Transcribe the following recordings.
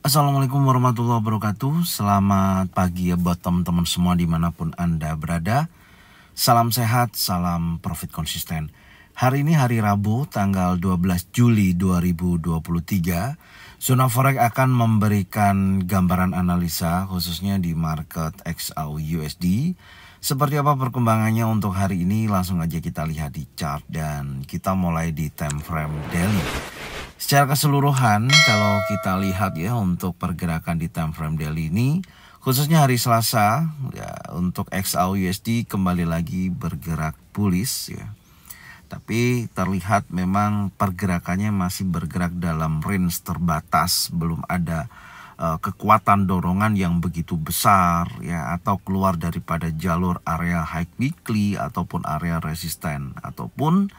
Assalamualaikum warahmatullahi wabarakatuh. Selamat pagi ya buat teman-teman semua dimanapun Anda berada. Salam sehat, salam profit konsisten. Hari ini hari Rabu tanggal 12 Juli 2023. Zona Forex akan memberikan gambaran analisa khususnya di market XAU USD. Seperti apa perkembangannya untuk hari ini, langsung aja kita lihat di chart dan kita mulai di time frame daily. Secara keseluruhan kalau kita lihat ya untuk pergerakan di time frame daily ini, khususnya hari Selasa ya, untuk XAU USD kembali lagi bergerak bullish ya. Tapi terlihat memang pergerakannya masih bergerak dalam range terbatas, belum ada kekuatan dorongan yang begitu besar ya, atau keluar daripada jalur area high weekly ataupun area resisten ataupun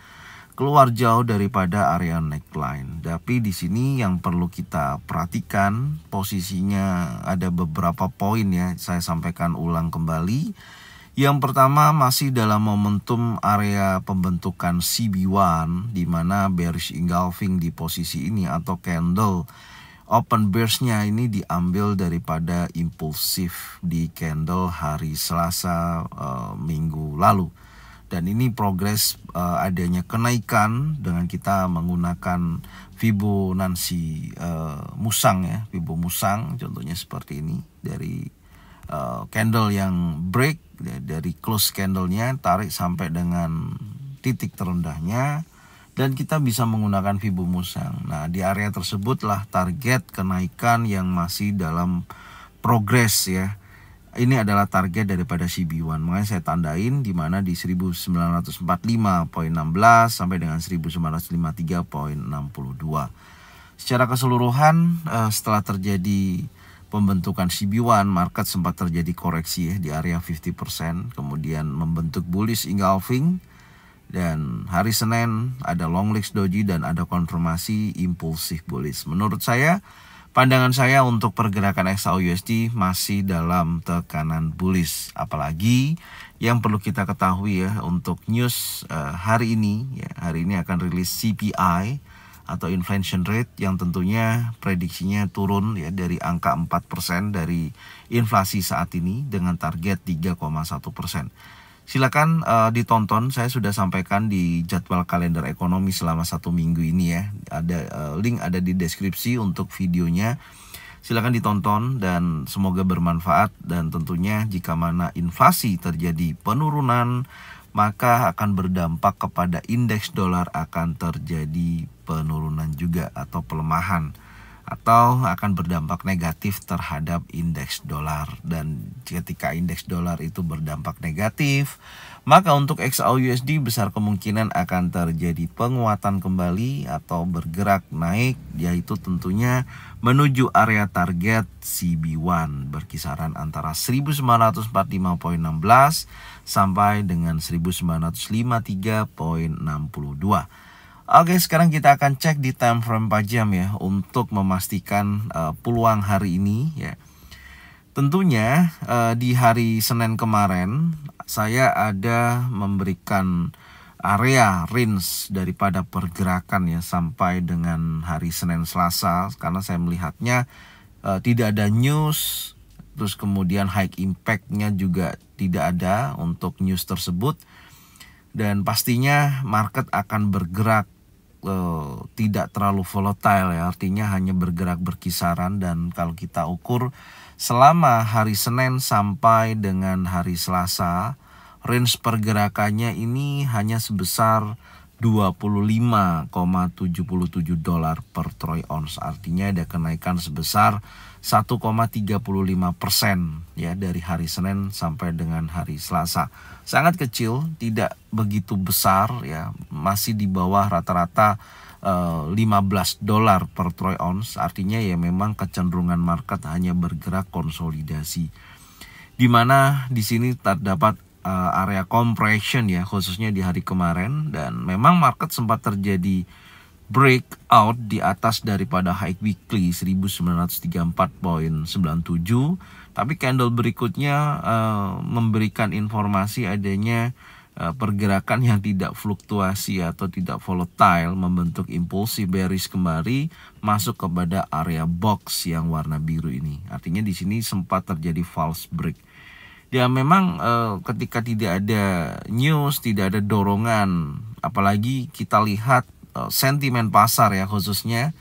keluar jauh daripada area neckline. Tapi di sini yang perlu kita perhatikan posisinya ada beberapa poin ya, saya sampaikan ulang kembali. Yang pertama masih dalam momentum area pembentukan CB1 di mana bearish engulfing di posisi ini atau candle open bearish-nya ini diambil daripada impulsif di candle hari Selasa minggu lalu. Dan ini progres adanya kenaikan dengan kita menggunakan Fibonacci musang ya, Fibo musang contohnya seperti ini dari candle yang break dari close candlenya tarik sampai dengan titik terendahnya dan kita bisa menggunakan Fibo musang. Nah di area tersebutlah target kenaikan yang masih dalam progres ya. Ini adalah target daripada CB1, makanya saya tandain di mana di 1945.16 sampai dengan 1953.62. Secara keseluruhan setelah terjadi pembentukan CB1, market sempat terjadi koreksi ya di area 50%, kemudian membentuk bullish engulfing dan hari Senin ada long legs doji dan ada konfirmasi impulsif bullish. Menurut saya, pandangan saya untuk pergerakan XAU USD masih dalam tekanan bullish. Apalagi yang perlu kita ketahui ya untuk news hari ini ya, hari ini akan rilis CPI atau inflation rate yang tentunya prediksinya turun ya dari angka 4% dari inflasi saat ini dengan target 3,1%. Silakan ditonton, saya sudah sampaikan di jadwal kalender ekonomi selama 1 minggu ini ya. Ada link ada di deskripsi untuk videonya. Silakan ditonton dan semoga bermanfaat, dan tentunya jika mana inflasi terjadi penurunan maka akan berdampak kepada indeks dolar akan terjadi penurunan juga atau pelemahan, atau akan berdampak negatif terhadap indeks dolar. Dan ketika indeks dolar itu berdampak negatif, maka untuk XAU USD besar kemungkinan akan terjadi penguatan kembali atau bergerak naik, yaitu tentunya menuju area target CB1 berkisaran antara 1945.16 sampai dengan 1953.62. Oke, sekarang kita akan cek di time frame 4 jam ya untuk memastikan peluang hari ini ya. Tentunya di hari Senin kemarin saya ada memberikan area range daripada pergerakan ya sampai dengan hari Senin Selasa, karena saya melihatnya tidak ada news, terus kemudian high impact-nya juga tidak ada untuk news tersebut, dan pastinya market akan bergerak tidak terlalu volatile ya, artinya hanya bergerak berkisaran. Dan kalau kita ukur selama hari Senin sampai dengan hari Selasa, range pergerakannya ini hanya sebesar 25,77 dolar per troy ounce, artinya ada kenaikan sebesar 1,35% ya dari hari Senin sampai dengan hari Selasa. Sangat kecil, tidak begitu besar ya, masih di bawah rata-rata 15 dolar per troy ounce, artinya ya memang kecenderungan market hanya bergerak konsolidasi. Di mana di sini terdapat area compression ya, khususnya di hari kemarin, dan memang market sempat terjadi breakout di atas daripada high weekly 1934.97, tapi candle berikutnya memberikan informasi adanya pergerakan yang tidak fluktuasi atau tidak volatile membentuk impulsif bearish kembali masuk kepada area box yang warna biru ini. Artinya di sini sempat terjadi false break. Ya memang ketika tidak ada news, tidak ada dorongan, apalagi kita lihat sentimen pasar ya khususnya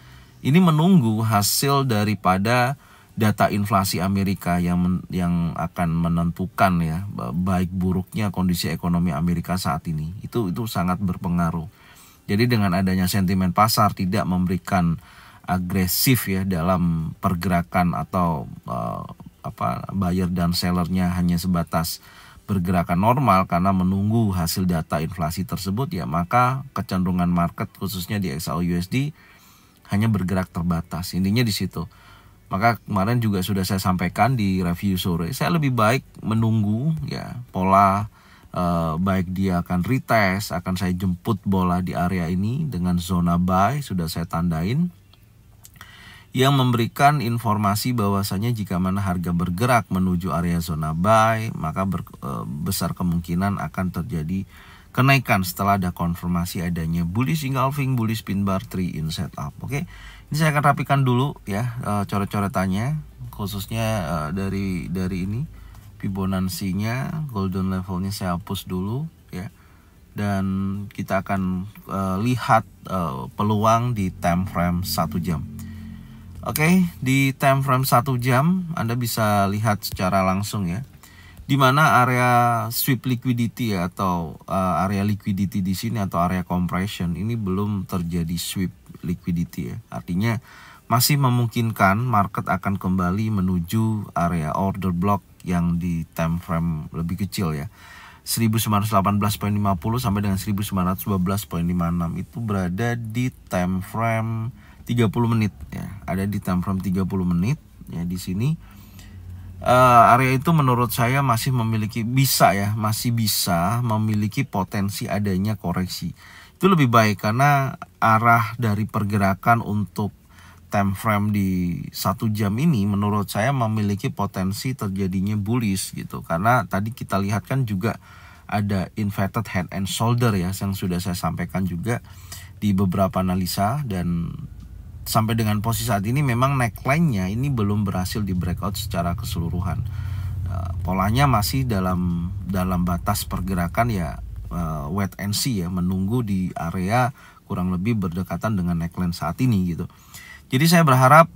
ini menunggu hasil daripada data inflasi Amerika yang akan menentukan ya baik buruknya kondisi ekonomi Amerika saat ini. Itu sangat berpengaruh. Jadi dengan adanya sentimen pasar tidak memberikan agresif ya dalam pergerakan atau buyer dan sellernya hanya sebatas pergerakan normal karena menunggu hasil data inflasi tersebut, ya maka kecenderungan market khususnya di XAU/USD hanya bergerak terbatas. Intinya di situ. Maka kemarin juga sudah saya sampaikan di review sore, saya lebih baik menunggu ya pola baik dia akan retest, akan saya jemput bola di area ini dengan zona buy sudah saya tandain, yang memberikan informasi bahwasanya jika mana harga bergerak menuju area zona buy, maka besar kemungkinan akan terjadi kenaikan setelah ada konfirmasi adanya bullish engulfing, bullish pin bar, 3 in setup. Oke, ini saya akan rapikan dulu ya coret-coretannya, khususnya dari ini Fibonacci-nya, golden levelnya saya hapus dulu ya, dan kita akan lihat peluang di time frame 1 jam. Oke, di time frame 1 jam Anda bisa lihat secara langsung ya, di mana area sweep liquidity atau area liquidity di sini atau area compression ini belum terjadi sweep liquidity ya. Artinya masih memungkinkan market akan kembali menuju area order block yang di time frame lebih kecil ya. 1918.50 sampai dengan 1912.56 itu berada di time frame 30 menit ya. Ada di time frame 30 menit ya di sini. Area itu menurut saya masih masih bisa memiliki potensi adanya koreksi. Itu lebih baik karena arah dari pergerakan untuk time frame di 1 jam ini menurut saya memiliki potensi terjadinya bullish gitu. Karena tadi kita lihat kan juga ada inverted head and shoulder ya, yang sudah saya sampaikan juga di beberapa analisa, dan sampai dengan posisi saat ini memang neckline-nya ini belum berhasil di breakout secara keseluruhan. Polanya masih dalam batas pergerakan ya, wait and see ya, menunggu di area kurang lebih berdekatan dengan neckline saat ini gitu. Jadi saya berharap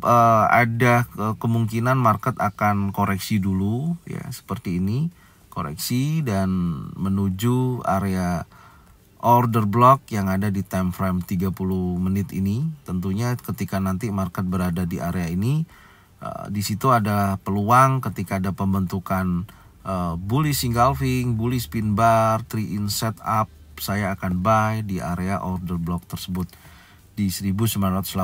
ada kemungkinan market akan koreksi dulu ya, seperti ini, koreksi dan menuju area order block yang ada di time frame 30 menit ini. Tentunya ketika nanti market berada di area ini, di situ ada peluang ketika ada pembentukan bullish engulfing, bullish pin bar, 3 in setup, saya akan buy di area order block tersebut di 1918.50.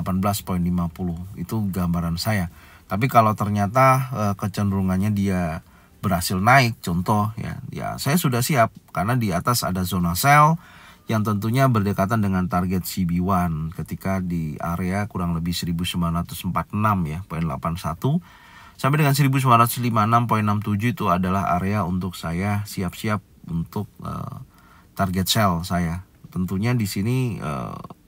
Itu gambaran saya. Tapi kalau ternyata kecenderungannya dia berhasil naik, contoh ya saya sudah siap karena di atas ada zona sell yang tentunya berdekatan dengan target CB1 ketika di area kurang lebih 1946 ya, poin 81 sampai dengan 1956.67 itu adalah area untuk saya siap-siap untuk target sell saya. Tentunya di sini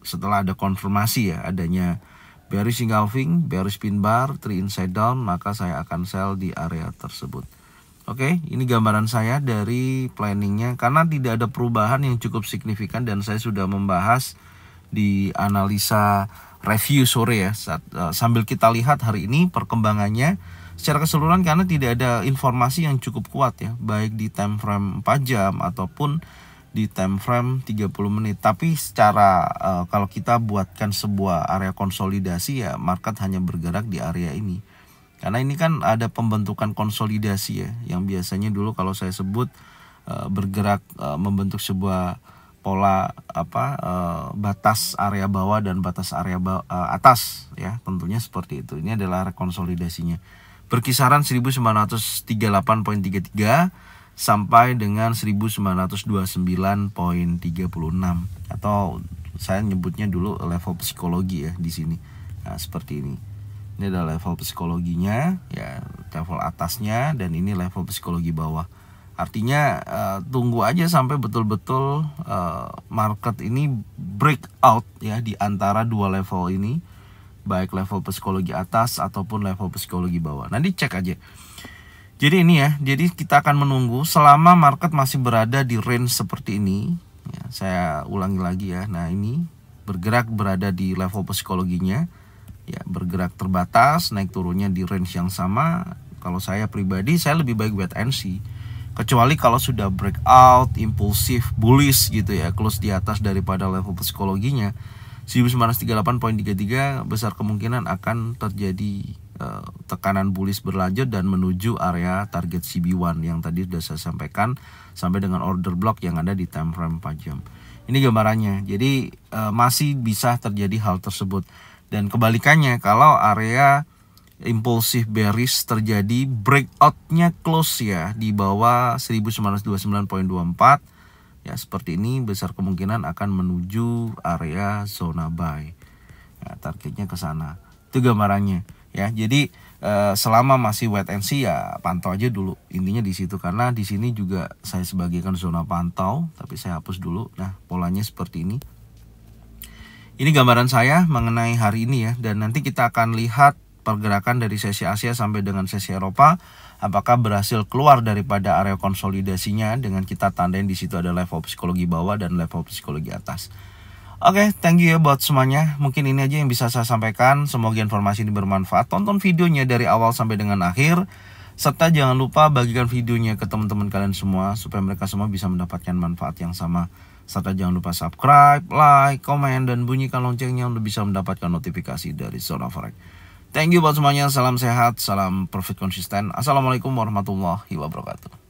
setelah ada konfirmasi ya adanya bearish engulfing, bearish pin bar, 3 inside down, maka saya akan sell di area tersebut. Oke, ini gambaran saya dari planningnya karena tidak ada perubahan yang cukup signifikan dan saya sudah membahas di analisa review sore ya. Sambil kita lihat hari ini perkembangannya secara keseluruhan karena tidak ada informasi yang cukup kuat ya, baik di time frame 4 jam ataupun di time frame 30 menit. Tapi secara kalau kita buatkan sebuah area konsolidasi ya, market hanya bergerak di area ini. Karena ini kan ada pembentukan konsolidasi ya, yang biasanya dulu kalau saya sebut bergerak membentuk sebuah pola batas area bawah dan batas area atas ya, tentunya seperti itu. Ini adalah konsolidasinya berkisaran 1938.33 sampai dengan 1929.36 atau saya nyebutnya dulu level psikologi ya di sini. Nah, seperti ini. Ini adalah level psikologinya ya, level atasnya, dan ini level psikologi bawah. Artinya tunggu aja sampai betul-betul market ini breakout ya di antara dua level ini, baik level psikologi atas ataupun level psikologi bawah. Nanti cek aja. Jadi ini ya, jadi kita akan menunggu selama market masih berada di range seperti ini. Ya, saya ulangi lagi ya. Nah ini bergerak berada di level psikologinya, ya bergerak terbatas, naik turunnya di range yang sama. Kalau saya pribadi, saya lebih baik wait and see. Kecuali kalau sudah breakout, impulsif, bullish gitu ya, close di atas daripada level psikologinya 1938.33, besar kemungkinan akan terjadi tekanan bullish berlanjut dan menuju area target CB1 yang tadi sudah saya sampaikan, sampai dengan order block yang ada di time frame 4 jam. Ini gambarannya. Jadi masih bisa terjadi hal tersebut. Dan kebalikannya, kalau area impulsif bearish terjadi, breakoutnya close ya di bawah 1929.24 ya, seperti ini, besar kemungkinan akan menuju area zona buy ya, targetnya ke sana. Itu gambarannya ya. Jadi selama masih wait and see ya pantau aja dulu, intinya di situ, karena di sini juga saya sebagikan zona pantau, tapi saya hapus dulu. Nah polanya seperti ini. Ini gambaran saya mengenai hari ini ya, dan nanti kita akan lihat pergerakan dari sesi Asia sampai dengan sesi Eropa, apakah berhasil keluar daripada area konsolidasinya dengan kita tandain di situ ada level psikologi bawah dan level psikologi atas. Oke, thank you ya buat semuanya. Mungkin ini aja yang bisa saya sampaikan. Semoga informasi ini bermanfaat. Tonton videonya dari awal sampai dengan akhir, serta jangan lupa bagikan videonya ke teman-teman kalian semua supaya mereka semua bisa mendapatkan manfaat yang sama. Serta jangan lupa subscribe, like, komen, dan bunyikan loncengnya untuk bisa mendapatkan notifikasi dari Zona Forex. Thank you buat semuanya, salam sehat, salam profit konsisten. Assalamualaikum warahmatullahi wabarakatuh.